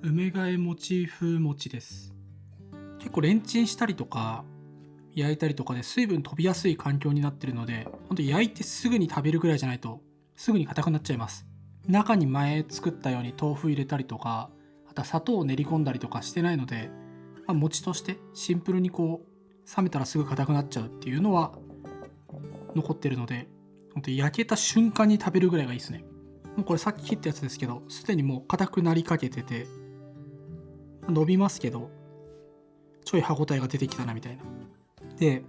梅ヶ枝餅風餅です。結構レンチンしたりとか焼いたりとかで水分飛びやすい環境になってるので、ほんと焼いてすぐに食べるぐらいじゃないとすぐに硬くなっちゃいます。中に前作ったように豆腐入れたりとか、あとは砂糖を練り込んだりとかしてないので、餅としてシンプルにこう冷めたらすぐ硬くなっちゃうっていうのは残ってるので、ほんと焼けた瞬間に食べるぐらいがいいですね。もうこれさっき切ったやつですけど、すでにもう硬くなりかけてて伸びますけど、ちょい歯ごたえが出てきたなみたいな。で、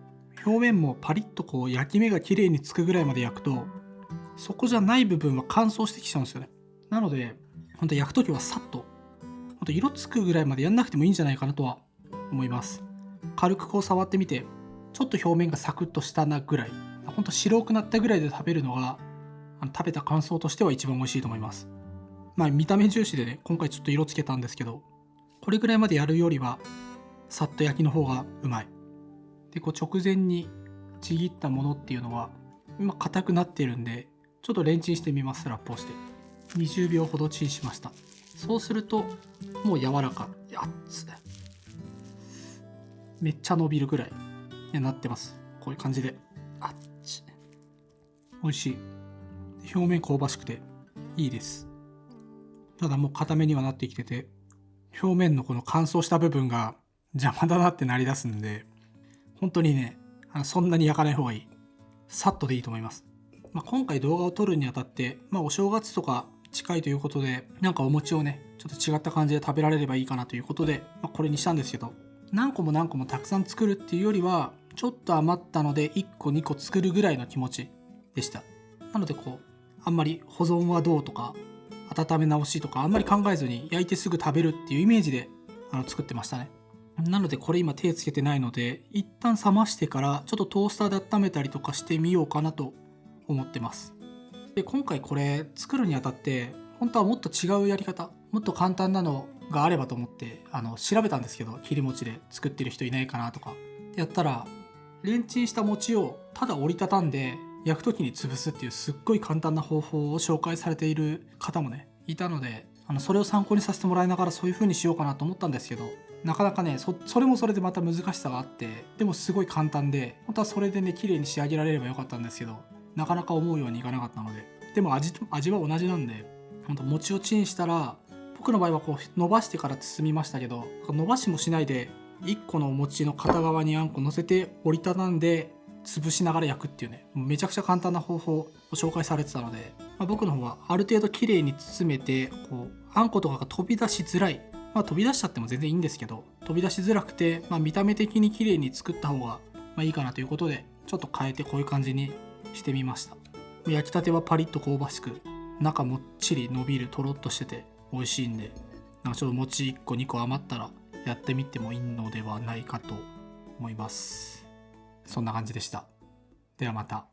表面もパリッとこう焼き目が綺麗につくぐらいまで焼くと、そこじゃない部分は乾燥してきちゃうんですよね。なのでほんと焼くときはさっと、ほんと色つくぐらいまでやんなくてもいいんじゃないかなとは思います。軽くこう触ってみて、ちょっと表面がサクッとしたなぐらい、ほんと白くなったぐらいで食べるのが食べた感想としては一番美味しいと思います。見た目重視でね、今回ちょっと色つけたんですけど、これぐらいまでやるよりはさっと焼きの方がうまい。で、こう直前にちぎったものっていうのは今硬くなっているんで、ちょっとレンチンしてみます。ラップをして20秒ほどチンしました。そうするともう柔らか、めっちゃ伸びるぐらいになってます。こういう感じで美味しい。表面香ばしくていいです。ただもう固めにはなってきてて、表面のこの乾燥した部分が邪魔だなってなりだすんで、本当にね、そんなに焼かない方がいい。さっとでいいと思います。今回動画を撮るにあたって、お正月とか近いということで、なんかお餅をねちょっと違った感じで食べられればいいかなということで、これにしたんですけど、何個もたくさん作るっていうよりは、ちょっと余ったので1個2個作るぐらいの気持ちでした。なのでこうあんまり保存はどうとか温め直しとかあんまり考えずに焼いてすぐ食べるっていうイメージで作ってましたね。なのでこれ今手つけてないので、一旦冷ましてからちょっとトースターで温めたりとかしてみようかなと思ってます。で、今回これ作るにあたって本当はもっと違うやり方、もっと簡単なのがあればと思って調べたんですけど、切り餅で作ってる人いないかなとかやったら、レンチンした餅をただ折りたたんで焼く時に潰すっていうすっごい簡単な方法を紹介されている方もねいたので、それを参考にさせてもらいながらそういう風にしようかなと思ったんですけど、なかなかね それもそれでまた難しさがあって、でもすごい簡単で、本当はそれでね綺麗に仕上げられればよかったんですけど、なかなか思うようにいかなかったので、でも味は同じなんで、本当餅をチンしたら、僕の場合はこう伸ばしてから包みましたけど、伸ばしもしないで1個のお餅の片側にあんこ乗せて折りたたんで潰しながら焼くっていうね、めちゃくちゃ簡単な方法を紹介されてたので、僕の方はある程度綺麗に包めて、こうあんことかが飛び出しづらい、飛び出しちゃっても全然いいんですけど、飛び出しづらくて、見た目的に綺麗に作った方がいいかなということで、ちょっと変えてこういう感じにしてみました。焼きたてはパリッと香ばしく、中もっちり伸びるとろっとしてて美味しいんで、なんかちょっと餅1個2個余ったらやってみてもいいのではないかと思います。そんな感じでした。ではまた。